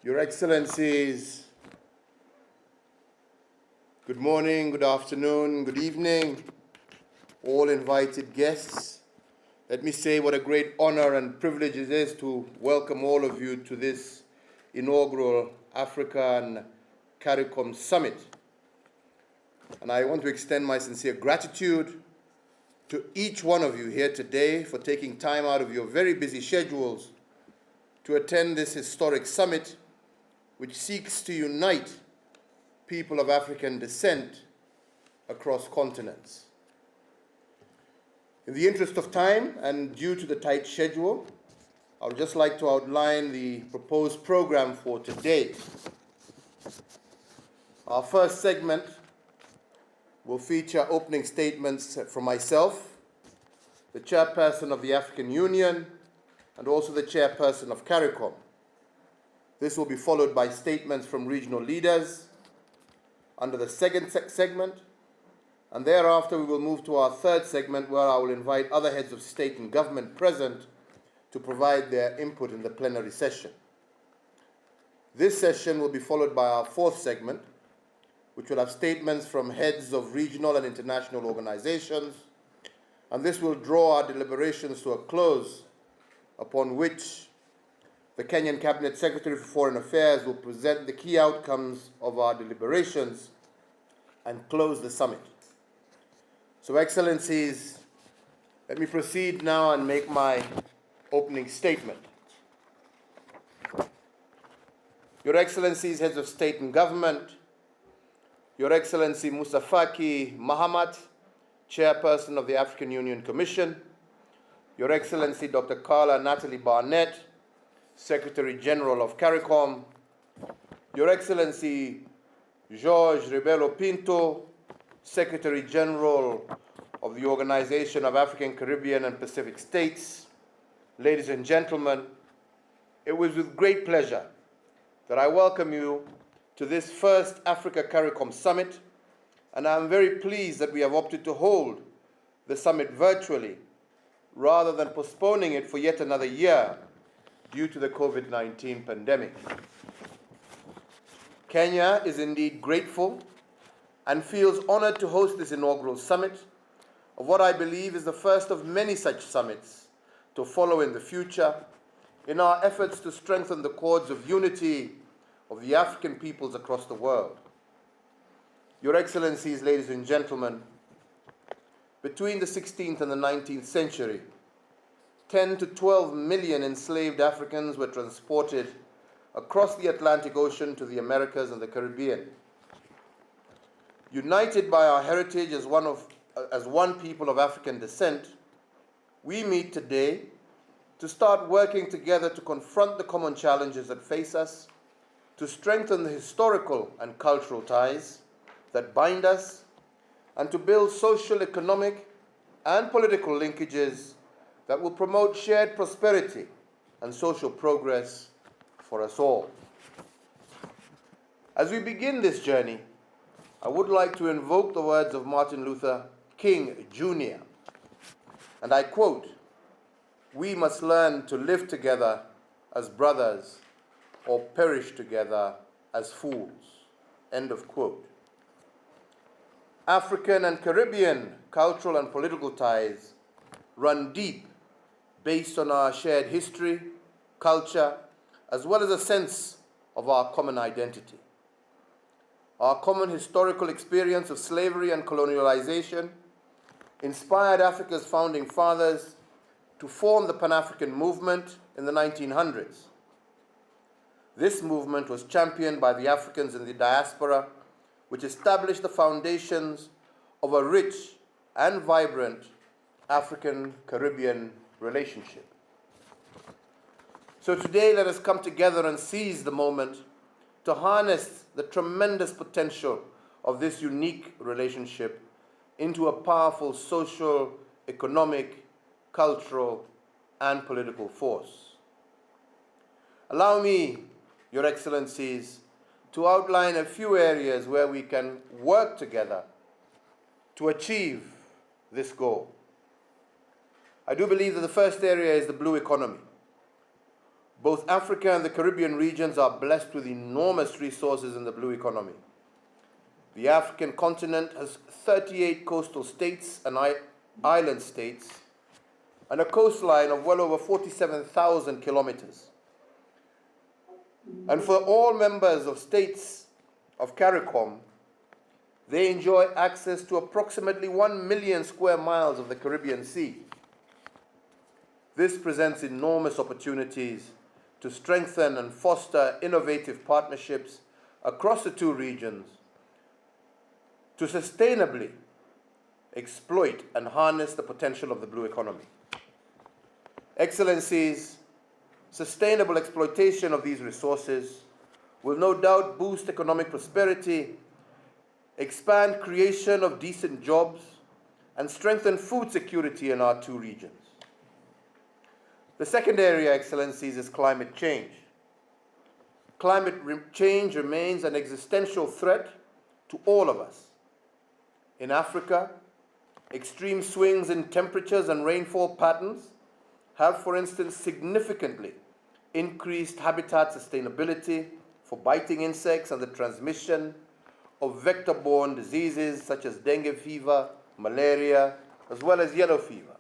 Your Excellencies, good morning, good afternoon, good evening, all invited guests. Let me say what a great honor and privilege it is to welcome all of you to this inaugural African CARICOM Summit. And I want to extend my sincere gratitude to each one of you here today for taking time out of your very busy schedules to attend this historic summit, which seeks to unite people of African descent across continents. In the interest of time and due to the tight schedule, I would just like to outline the proposed program for today. Our first segment will feature opening statements from myself, the chairperson of the African Union, and also the chairperson of CARICOM. This will be followed by statements from regional leaders under the second segment, and thereafter we will move to our third segment, where I will invite other heads of state and government present to provide their input in the plenary session. This session will be followed by our fourth segment, which will have statements from heads of regional and international organizations, and this will draw our deliberations to a close, upon which the Kenyan Cabinet Secretary for Foreign Affairs will present the key outcomes of our deliberations and close the summit. So, Excellencies, let me proceed now and make my opening statement. Your Excellencies, Heads of State and Government, Your Excellency Musa Faki Mahamat, Chairperson of the African Union Commission, Your Excellency Dr. Carla Natalie Barnett, Secretary General of CARICOM, Your Excellency Jorge Rebelo Pinto, Secretary General of the Organization of African, Caribbean, and Pacific States, ladies and gentlemen, it was with great pleasure that I welcome you to this first Africa CARICOM Summit, and I am very pleased that we have opted to hold the summit virtually rather than postponing it for yet another year due to the COVID-19 pandemic. Kenya is indeed grateful and feels honored to host this inaugural summit of what I believe is the first of many such summits to follow in the future in our efforts to strengthen the cords of unity of the African peoples across the world. Your Excellencies, ladies and gentlemen, between the 16th and the 19th century, 10 to 12 million enslaved Africans were transported across the Atlantic Ocean to the Americas and the Caribbean. United by our heritage as one people of African descent, we meet today to start working together to confront the common challenges that face us, to strengthen the historical and cultural ties that bind us, and to build social, economic, and political linkages that will promote shared prosperity and social progress for us all. As we begin this journey, I would like to invoke the words of Martin Luther King Jr., and I quote, "We must learn to live together as brothers or perish together as fools." End of quote. African and Caribbean cultural and political ties run deep based on our shared history, culture, as well as a sense of our common identity. Our common historical experience of slavery and colonialization inspired Africa's founding fathers to form the Pan-African movement in the 1900s. This movement was championed by the Africans in the diaspora, which established the foundations of a rich and vibrant African-Caribbean relationship. So today, let us come together and seize the moment to harness the tremendous potential of this unique relationship into a powerful social, economic, cultural, and political force. Allow me, Your Excellencies, to outline a few areas where we can work together to achieve this goal. I do believe that the first area is the blue economy. Both Africa and the Caribbean regions are blessed with enormous resources in the blue economy. The African continent has 38 coastal states and island states, and a coastline of well over 47,000 kilometers. And for all members of states of CARICOM, they enjoy access to approximately 1 million square miles of the Caribbean Sea. This presents enormous opportunities to strengthen and foster innovative partnerships across the two regions to sustainably exploit and harness the potential of the blue economy. Excellencies, sustainable exploitation of these resources will no doubt boost economic prosperity, expand creation of decent jobs, and strengthen food security in our two regions. The second area, Excellencies, is climate change. Climate change remains an existential threat to all of us. In Africa, extreme swings in temperatures and rainfall patterns have, for instance, significantly increased habitat sustainability for biting insects and the transmission of vector-borne diseases such as dengue fever, malaria, as well as yellow fever.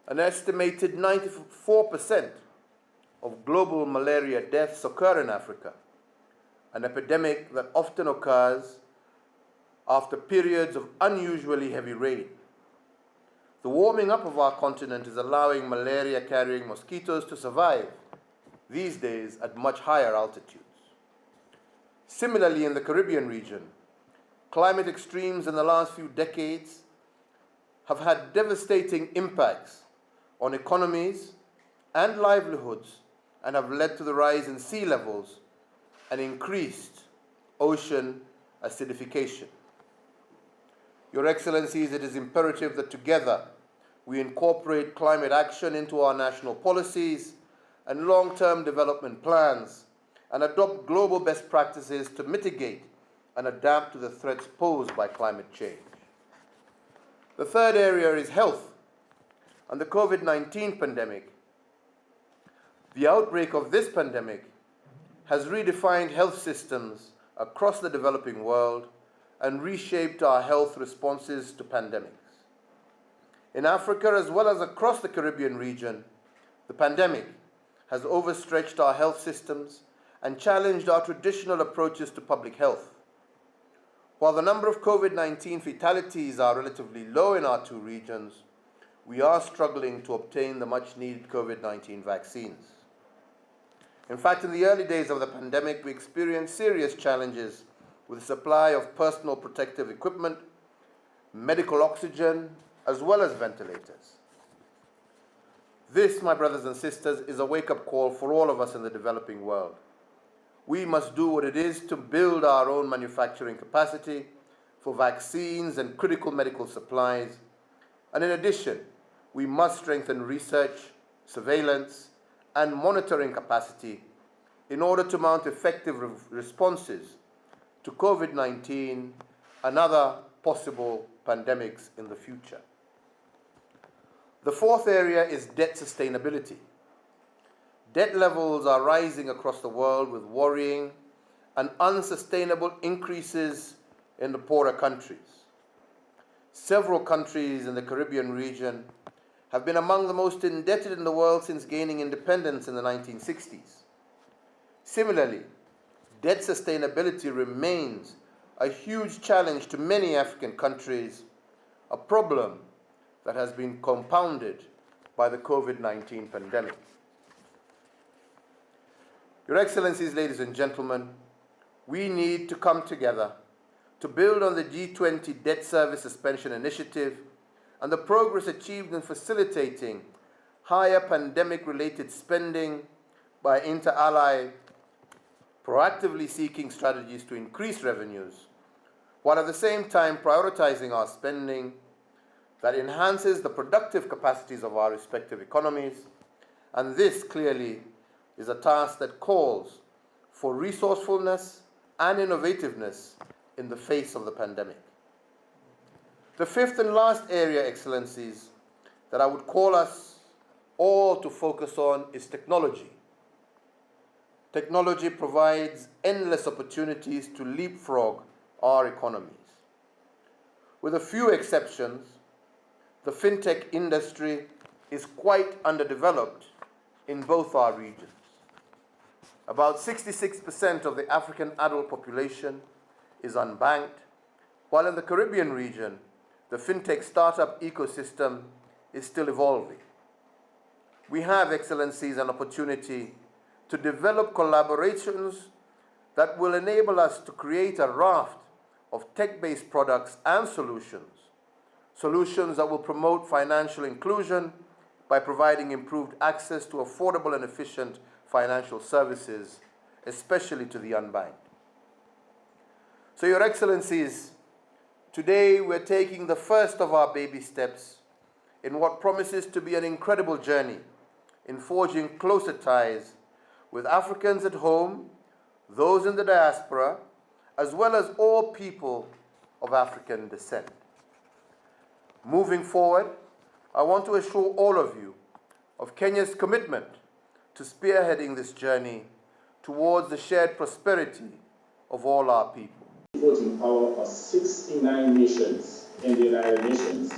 An estimated 94% of global malaria deaths occur in Africa, an epidemic that often occurs after periods of unusually heavy rain. The warming up of our continent is allowing malaria-carrying mosquitoes to survive, these days at much higher altitudes. Similarly, in the Caribbean region, climate extremes in the last few decades have had devastating impacts on economies and livelihoods and have led to the rise in sea levels and increased ocean acidification. Your Excellencies, it is imperative that together we incorporate climate action into our national policies and long-term development plans and adopt global best practices to mitigate and adapt to the threats posed by climate change. The third area is health and the COVID-19 pandemic. The outbreak of this pandemic has redefined health systems across the developing world and reshaped our health responses to pandemics. In Africa, as well as across the Caribbean region, the pandemic has overstretched our health systems and challenged our traditional approaches to public health. While the number of COVID-19 fatalities are relatively low in our two regions, we are struggling to obtain the much-needed COVID-19 vaccines. In fact, in the early days of the pandemic, we experienced serious challenges with the supply of personal protective equipment, medical oxygen, as well as ventilators. This, my brothers and sisters, is a wake-up call for all of us in the developing world. We must do what it is to build our own manufacturing capacity for vaccines and critical medical supplies. And in addition, we must strengthen research, surveillance, and monitoring capacity in order to mount effective responses to COVID-19 and other possible pandemics in the future. The fourth area is debt sustainability. Debt levels are rising across the world with worrying and unsustainable increases in the poorer countries. Several countries in the Caribbean region have been among the most indebted in the world since gaining independence in the 1960s. Similarly, debt sustainability remains a huge challenge to many African countries, a problem that has been compounded by the COVID-19 pandemic. Your Excellencies, ladies and gentlemen, we need to come together to build on the G20 debt service suspension initiative and the progress achieved in facilitating higher pandemic-related spending by inter-ally proactively seeking strategies to increase revenues, while at the same time prioritizing our spending that enhances the productive capacities of our respective economies. And this clearly is a task that calls for resourcefulness and innovativeness in the face of the pandemic. The fifth and last area, Excellencies, that I would call us all to focus on is technology. Technology provides endless opportunities to leapfrog our economies. With a few exceptions, the fintech industry is quite underdeveloped in both our regions. About 66% of the African adult population is unbanked, while in the Caribbean region, the fintech startup ecosystem is still evolving. We have, Excellencies, an opportunity to develop collaborations that will enable us to create a raft of tech-based products and solutions that will promote financial inclusion by providing improved access to affordable and efficient financial services, especially to the unbanked. So, Your Excellencies, today we're taking the first of our baby steps in what promises to be an incredible journey in forging closer ties with Africans at home, those in the diaspora, as well as all people of African descent. Moving forward, I want to assure all of you of Kenya's commitment to spearheading this journey towards the shared prosperity of all our people. Voting power of 69 nations in the United Nations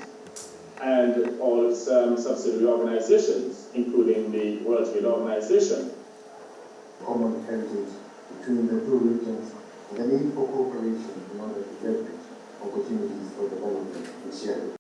and all its subsidiary organizations, including the World Trade Organization. Common heritage between the two regions and the need for cooperation in order to leverage opportunities for development and sharing.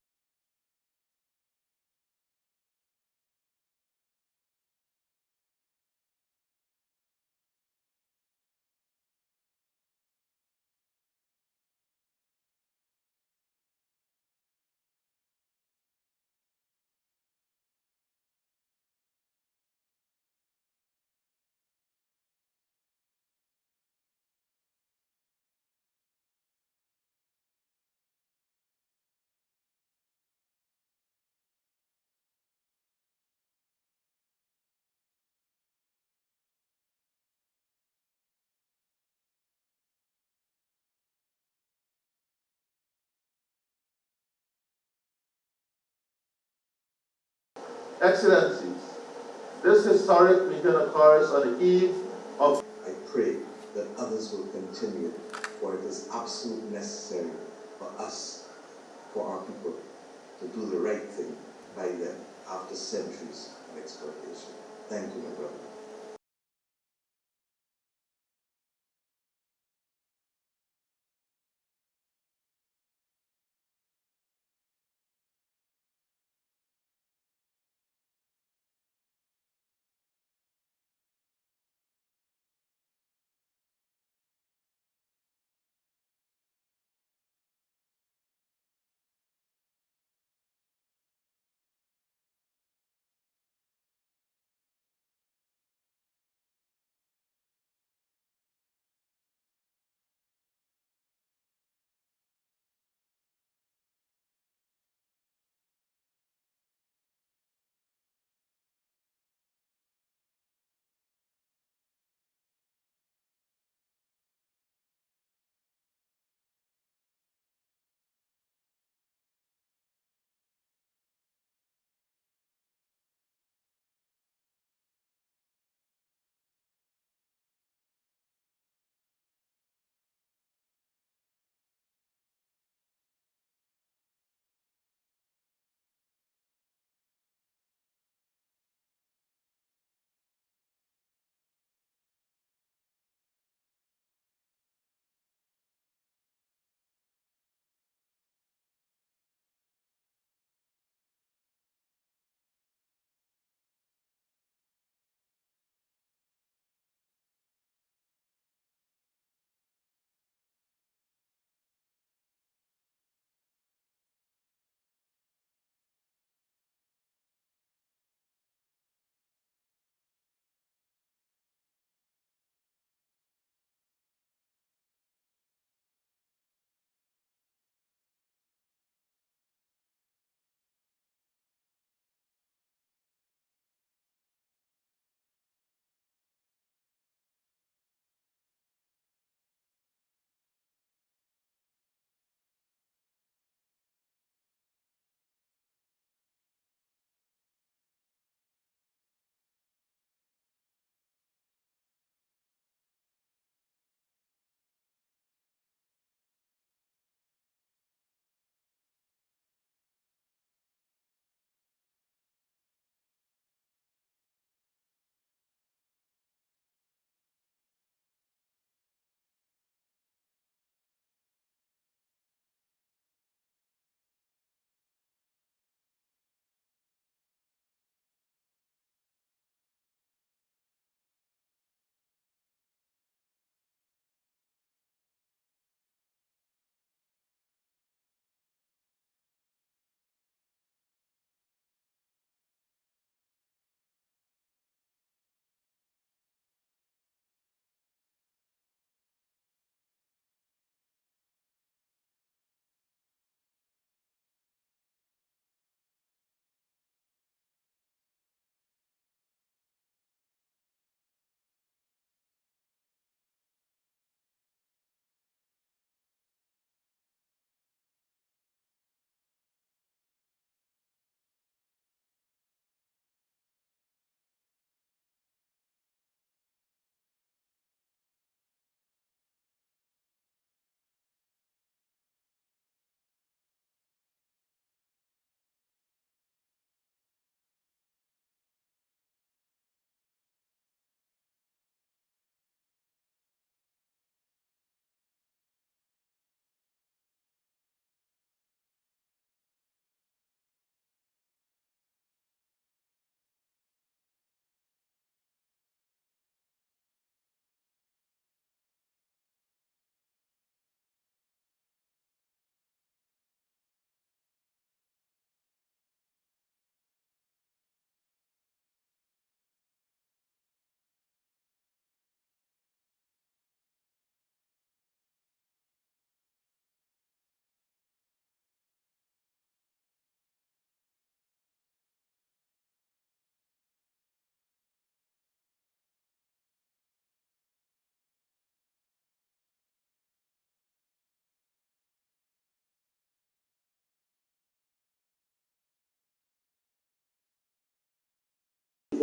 Excellencies, this historic meeting occurs on the eve of... I pray that others will continue, for it is absolutely necessary for us, for our people, to do the right thing by them after centuries of exploitation. Thank you, my brother.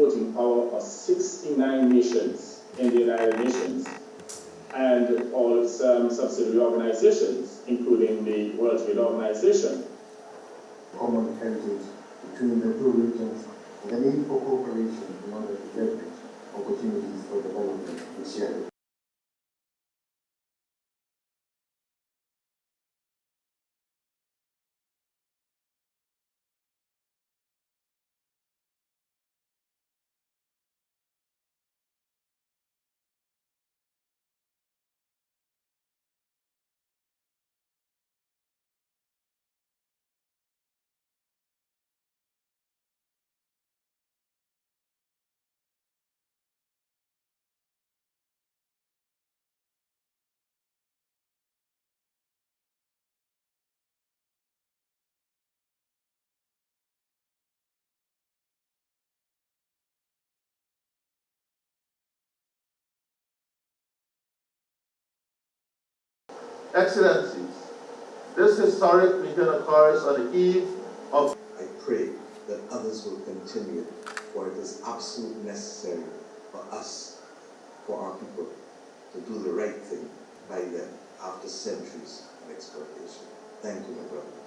voting power of 69 nations in the United Nations and all its subsidiary organizations, including the World Trade Organization. Common heritage between the two regions and the need for cooperation in order to leverage opportunities for development and sharing. Excellencies, this historic meeting occurs on the eve of I pray that others will continue, for it is absolutely necessary for us, for our people, to do the right thing by them after centuries of exploitation. Thank you, my brother.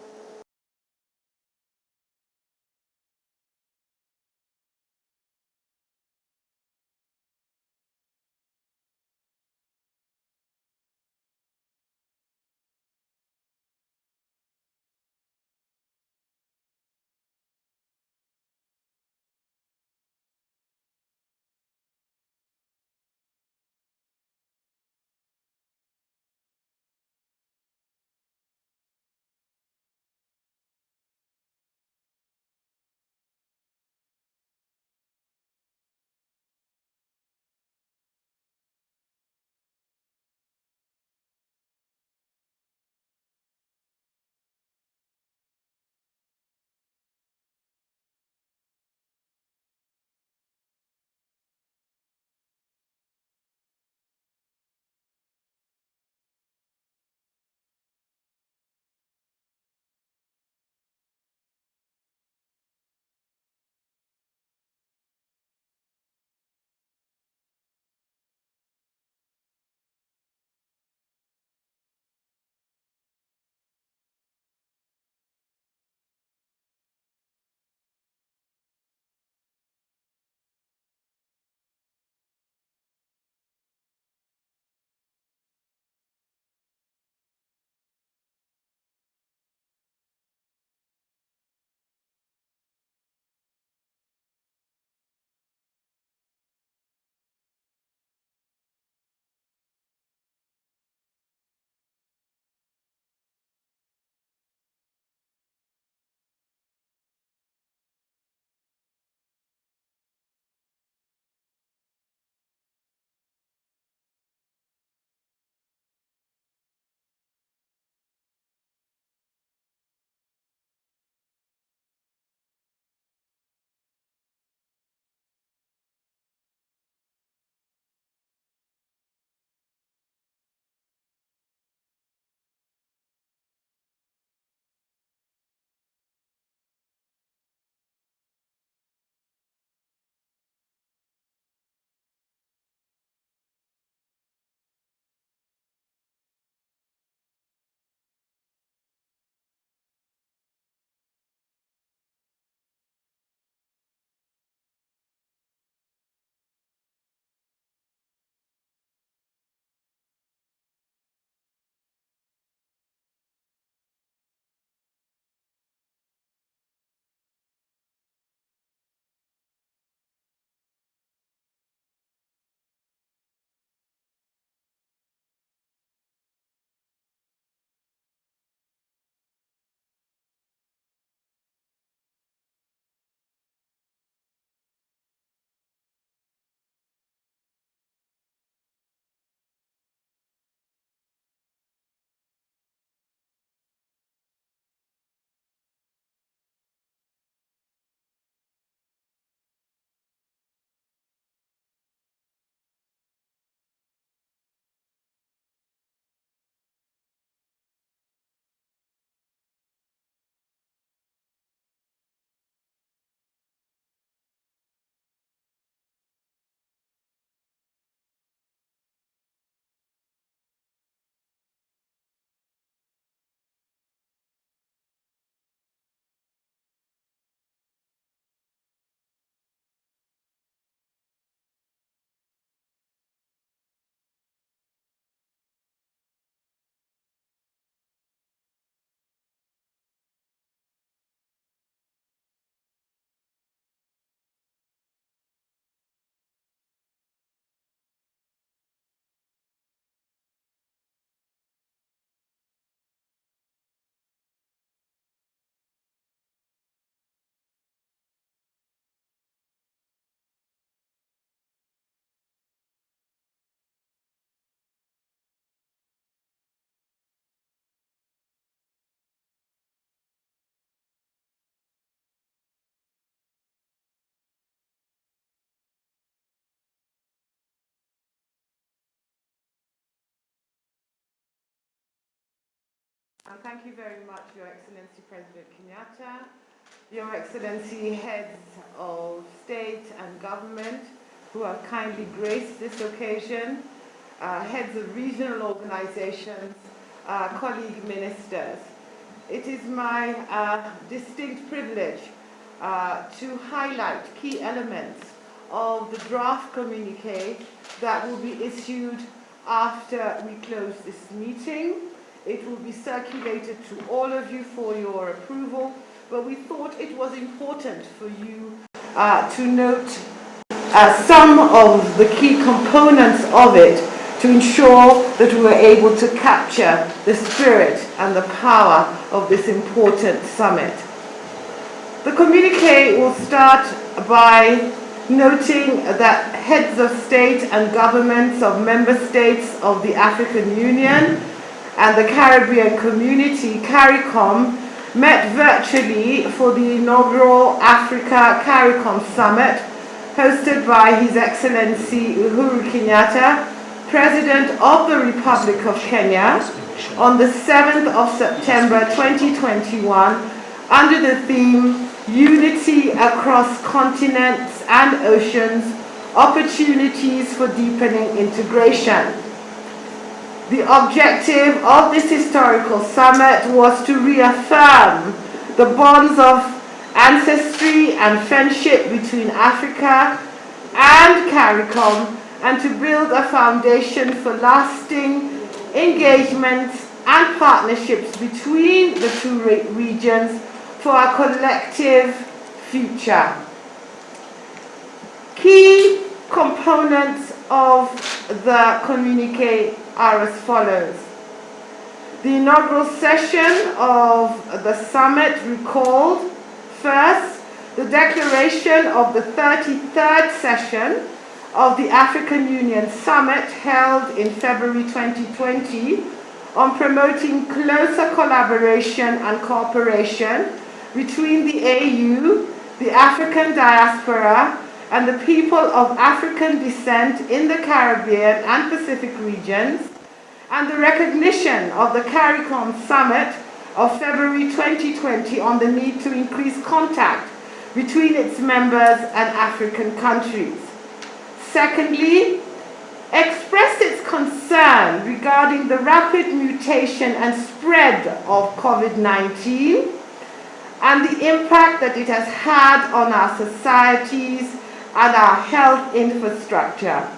And thank you very much, Your Excellency President Kenyatta, Your Excellency heads of state and government who have kindly graced this occasion, heads of regional organizations, colleague ministers. It is my distinct privilege to highlight key elements of the draft communique that will be issued after we close this meeting. It will be circulated to all of you for your approval, but we thought it was important for you to note some of the key components of it to ensure that we were able to capture the spirit and the power of this important summit. The communique will start by noting that heads of state and governments of member states of the African Union and the Caribbean Community, CARICOM, met virtually for the inaugural Africa CARICOM Summit hosted by His Excellency Uhuru Kenyatta, President of the Republic of Kenya, on the 7th of September 2021 under the theme Unity Across Continents and Oceans, Opportunities for Deepening Integration. The objective of this historical summit was to reaffirm the bonds of ancestry and friendship between Africa and CARICOM and to build a foundation for lasting engagements and partnerships between the two regions for a collective future. Key components of the communique are as follows. The inaugural session of the summit recalled, first, the declaration of the 33rd session of the African Union Summit held in February 2020 on promoting closer collaboration and cooperation between the AU, the African diaspora, and the people of African descent in the Caribbean and Pacific regions, and the recognition of the CARICOM Summit of February 2020 on the need to increase contact between its members and African countries. Secondly, expressed its concern regarding the rapid mutation and spread of COVID-19 and the impact that it has had on our societies and our health infrastructure.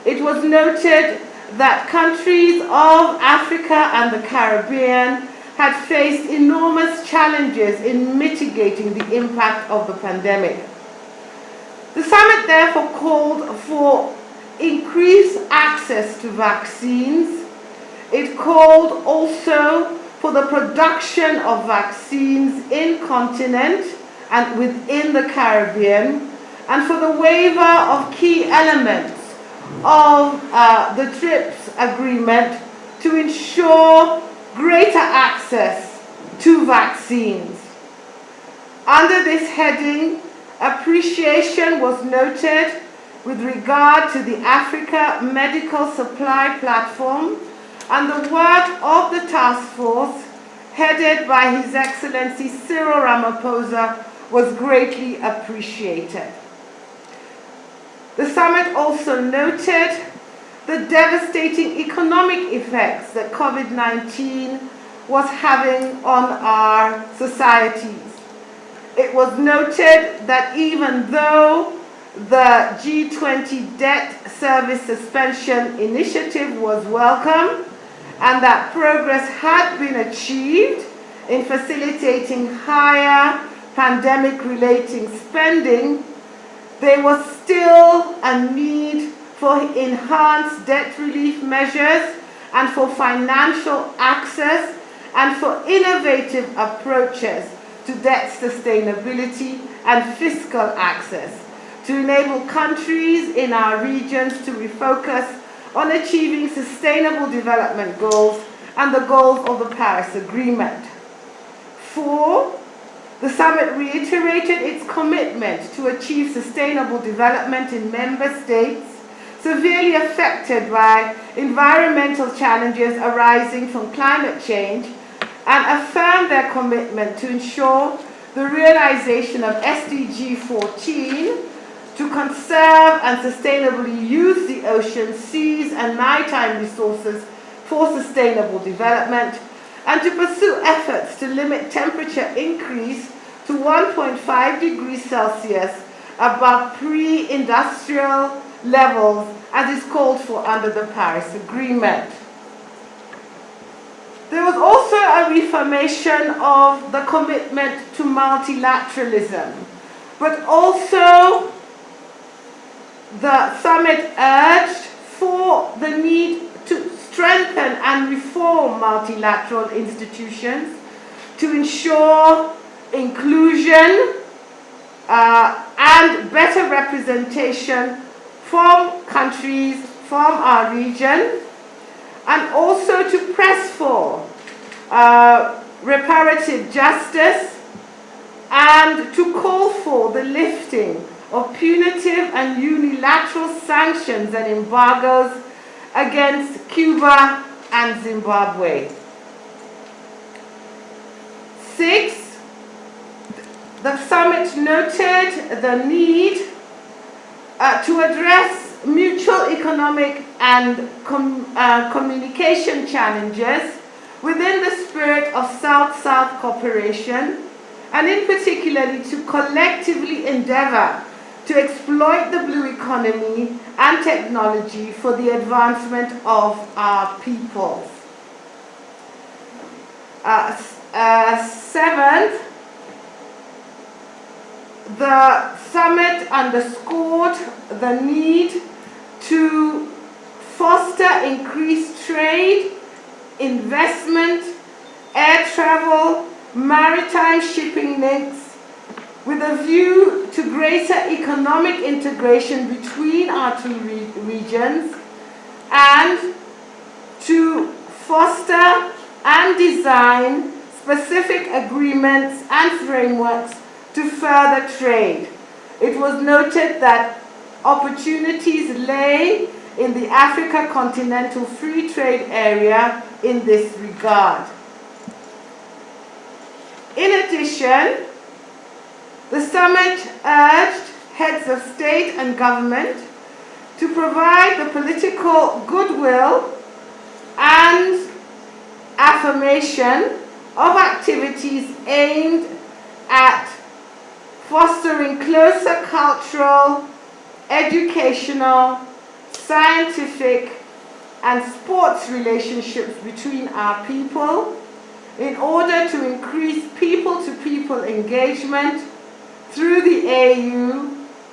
It was noted that countries of Africa and the Caribbean had faced enormous challenges in mitigating the impact of the pandemic. The summit therefore called for increased access to vaccines. It called also for the production of vaccines in continent and within the Caribbean, and for the waiver of key elements of the TRIPS agreement to ensure greater access to vaccines. Under this heading, appreciation was noted with regard to the Africa Medical Supply Platform and the work of the task force headed by His Excellency Cyril Ramaphosa was greatly appreciated. The summit also noted the devastating economic effects that COVID-19 was having on our societies. It was noted that even though the G20 debt service suspension initiative was welcome and that progress had been achieved in facilitating higher pandemic-related spending, there was still a need for enhanced debt relief measures and for financial access and for innovative approaches to debt sustainability and fiscal access to enable countries in our regions to refocus on achieving sustainable development goals and the goals of the Paris Agreement. 4, the summit reiterated its commitment to achieve sustainable development in member states severely affected by environmental challenges arising from climate change, and affirmed their commitment to ensure the realization of SDG 14 to conserve and sustainably use the ocean, seas, and maritime resources for sustainable development, and to pursue efforts to limit temperature increase to 1.5 degrees Celsius above pre-industrial levels, as is called for under the Paris Agreement. There was also a reaffirmation of the commitment to multilateralism, but also the summit urged for the need to strengthen and reform multilateral institutions to ensure inclusion and better representation from countries from our region, and also to press for reparative justice and to call for the lifting of punitive and unilateral sanctions and embargoes against Cuba and Zimbabwe. 6, the summit noted the need to address mutual economic and communication challenges within the spirit of South-South cooperation, and in particularly to collectively endeavor to exploit the blue economy and technology for the advancement of our peoples. 7th, the summit underscored the need to foster increased trade, investment, air travel, maritime shipping links, with a view to greater economic integration between our two regions, and to foster and design specific agreements and frameworks to further trade. It was noted that opportunities lay in the Africa Continental Free Trade Area in this regard. In addition, the summit urged heads of state and government to provide the political goodwill and affirmation of activities aimed at fostering closer cultural, educational, scientific, and sports relationships between our people in order to increase people-to-people engagement through the AU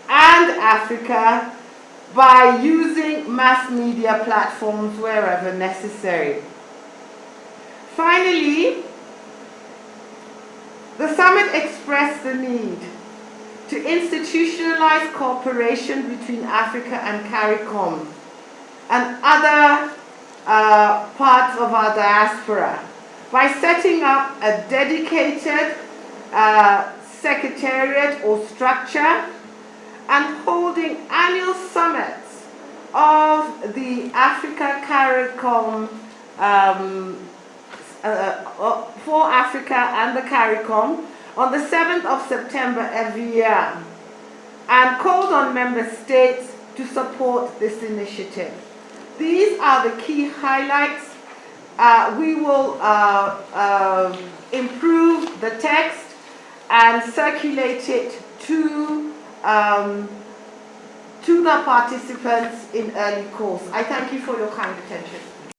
and Africa by using mass media platforms wherever necessary. Finally, the summit expressed the need to institutionalize cooperation between Africa and CARICOM and other parts of our diaspora by setting up a dedicated secretariat or structure and holding annual summits of the Africa CARICOM for Africa and the CARICOM on the 7th of September every year, and called on member states to support this initiative. These are the key highlights. We will improve the text and circulate it to the participants in early course. I thank you for your kind attention.